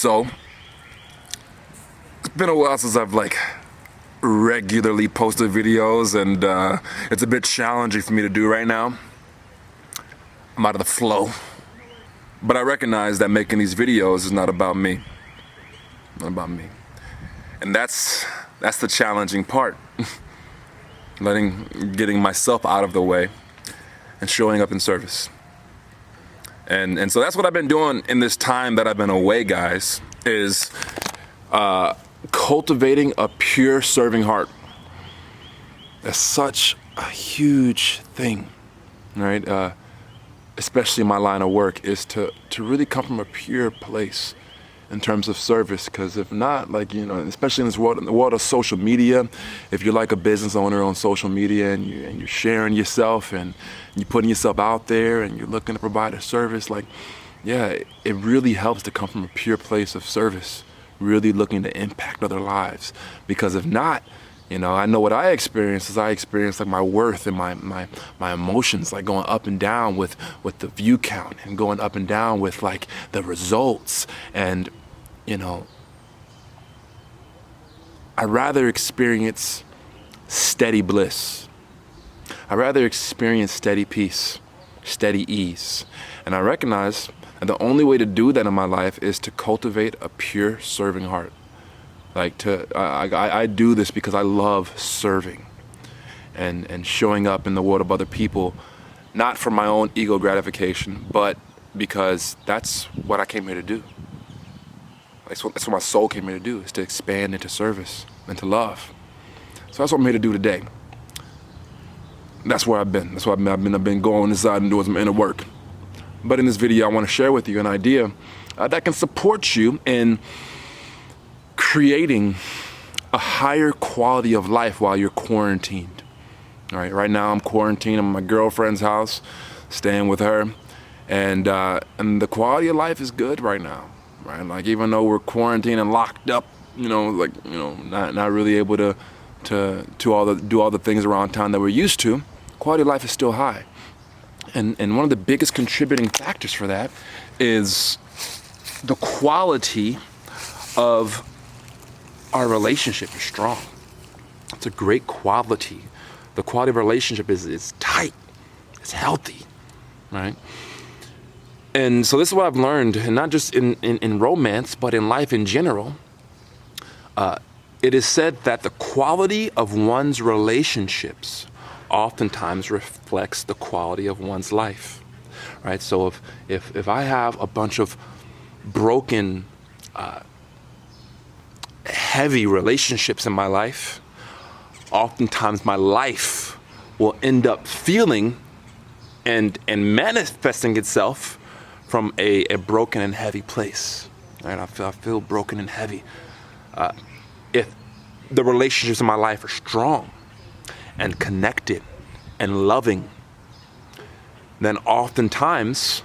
So it's been a while since I've like regularly posted videos, and it's a bit challenging for me to do right now. I'm out of the flow. But I recognize that making these videos is not about me. Not about me. And that's the challenging part. Getting myself out of the way and showing up in service. And so that's what I've been doing in this time that I've been away, guys, is cultivating a pure serving heart. That's such a huge thing, right? Especially in my line of work, is to really come from a pure place in terms of service. Because if not, like, you know, especially in the world of social media, if you're like a business owner on social media and you're sharing yourself and you're putting yourself out there and you're looking to provide a service, like, yeah, it really helps to come from a pure place of service, really looking to impact other lives. Because if not, you know, I know what I experience is like my worth and my emotions like going up and down with the view count and going up and down with like the results. And, you know, I'd rather experience steady bliss. I'd rather experience steady peace, steady ease. And I recognize that the only way to do that in my life is to cultivate a pure serving heart. Like I do this because I love serving and showing up in the world of other people, not for my own ego gratification, but because that's what I came here to do. That's what my soul came here to do, is to expand into service and to love. So that's what I'm here to do today. That's where I've been. That's where I've been going inside and doing some inner work. But in this video, I want to share with you an idea that can support you in creating a higher quality of life while you're quarantined. All right, right now I'm quarantined. I'm at my girlfriend's house, staying with her, and the quality of life is good right now. Right, like even though we're quarantined and locked up, you know, like, you know, not really able to do all the things around town that we're used to, quality of life is still high. And one of the biggest contributing factors for that is the quality of our relationship is strong. It's a great quality. The quality of our relationship is tight. It's healthy, right? And so this is what I've learned, and not just in romance, but in life in general. It is said that the quality of one's relationships oftentimes reflects the quality of one's life, right? So if I have a bunch of broken, heavy relationships in my life, oftentimes my life will end up feeling and manifesting itself from a broken and heavy place. Right? I feel broken and heavy. If the relationships in my life are strong and connected and loving, then oftentimes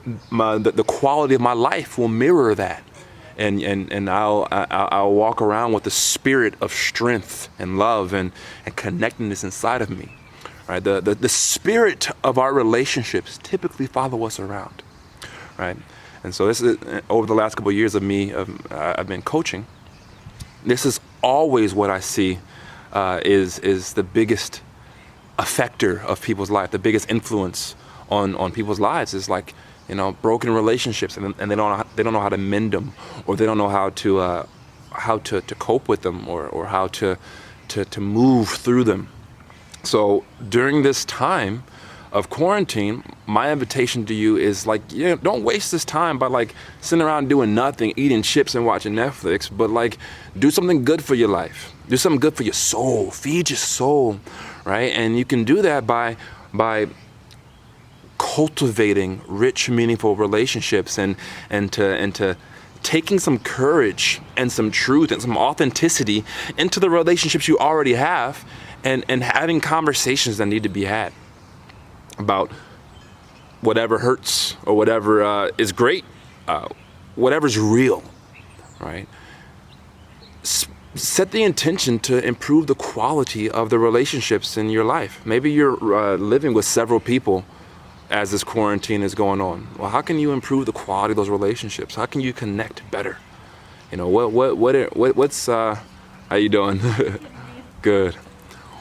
the quality of my life will mirror that. And I'll walk around with the spirit of strength and love and connectedness inside of me. Right? The spirit of our relationships typically follow us around. Right? And so this is, over the last couple of years of me, I've been coaching. This is always what I see is the biggest affector of people's life, the biggest influence on people's lives is like, you know, broken relationships, and they don't know how to mend them, or they don't know how to cope with them, or how to move through them. So during this time of quarantine, my invitation to you is like, you know, don't waste this time by like sitting around doing nothing, eating chips and watching Netflix, but like do something good for your life. Do something good for your soul. Feed your soul, right? And you can do that by cultivating rich, meaningful relationships and to taking some courage and some truth and some authenticity into the relationships you already have, and having conversations that need to be had about whatever hurts or whatever is great, whatever's real, right? Set the intention to improve the quality of the relationships in your life. Maybe you're living with several people as this quarantine is going on? Well, how can you improve the quality of those relationships? How can you connect better? You know, what's how you doing? Good.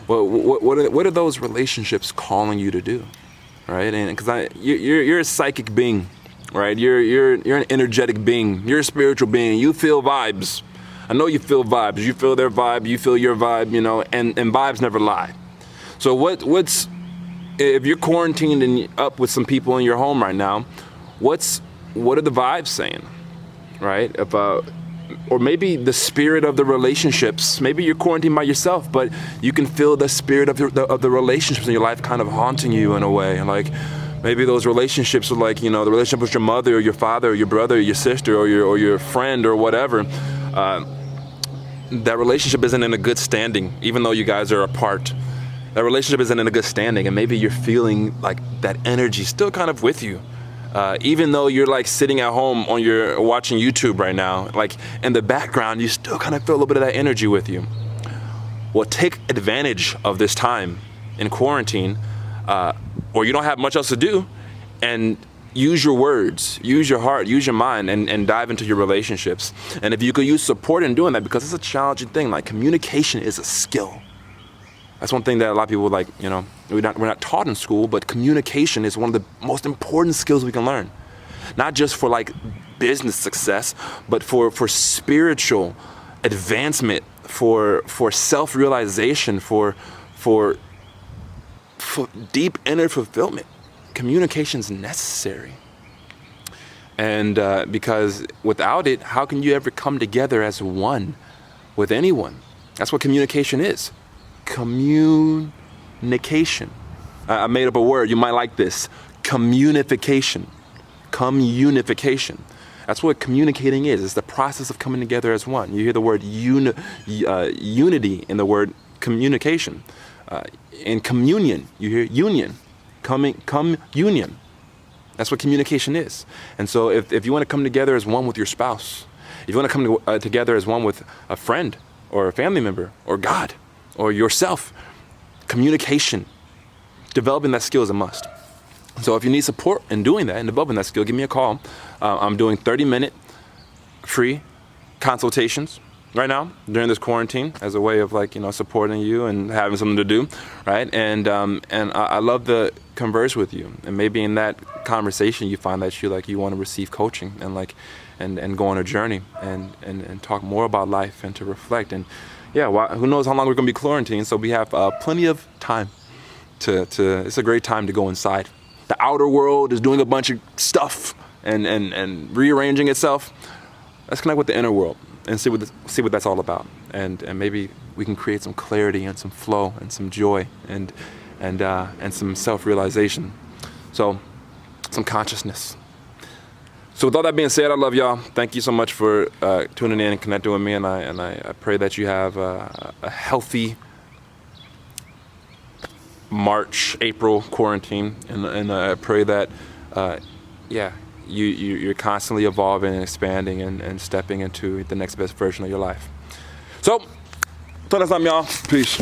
What are those relationships calling you to do, right? And because you're a psychic being, right? You're an energetic being. You're a spiritual being. You feel vibes. I know you feel vibes. You feel their vibe. You feel your vibe. You know, and vibes never lie. So what's if you're quarantined and up with some people in your home right now? What are the vibes saying, right? About or maybe the spirit of the relationships. Maybe you're quarantined by yourself, but you can feel the spirit of the relationships in your life kind of haunting you in a way. Like maybe those relationships are like, you know, the relationship with your mother or your father or your brother or your sister or your friend or whatever. That relationship isn't in a good standing, even though you guys are apart. That relationship isn't in a good standing, and maybe you're feeling like that energy still kind of with you. Even though you're like sitting at home watching YouTube right now, like in the background, you still kind of feel a little bit of that energy with you. Well, take advantage of this time in quarantine, or you don't have much else to do, and use your words, use your heart, use your mind, and dive into your relationships. And if you could use support in doing that, because it's a challenging thing, like communication is a skill. That's one thing that a lot of people like, you know, we're not taught in school, but communication is one of the most important skills we can learn. Not just for like business success, but for spiritual advancement, for self-realization, for deep inner fulfillment. Communication is necessary. And because without it, how can you ever come together as one with anyone? That's what communication is. Communication. I made up a word. You might like this. Communification. Communification. That's what communicating is. It's the process of coming together as one. You hear the word unity in the word communication. In communion, you hear union. Communion. That's what communication is. And so if you want to come together as one with your spouse, if you want to come together as one with a friend or a family member or God, or yourself, communication, developing that skill is a must. So if you need support in doing that and developing that skill, give me a call. I'm doing 30-minute free consultations right now during this quarantine as a way of like, you know, supporting you and having something to do, right? And I love to converse with you. And maybe in that conversation you find that you want to receive coaching and like and go on a journey and talk more about life and to reflect. And yeah, who knows how long we're going to be quarantined, so we have plenty of time to it's a great time to go inside. The outer world is doing a bunch of stuff and rearranging itself. Let's connect with the inner world and see what that's all about. And maybe we can create some clarity and some flow and some joy and some self-realization. So some consciousness. So with all that being said, I love y'all. Thank you so much for tuning in and connecting with me, and I pray that you have a healthy March, April quarantine, and I pray that you're constantly evolving and expanding and stepping into the next best version of your life. So, till next time, y'all. Peace.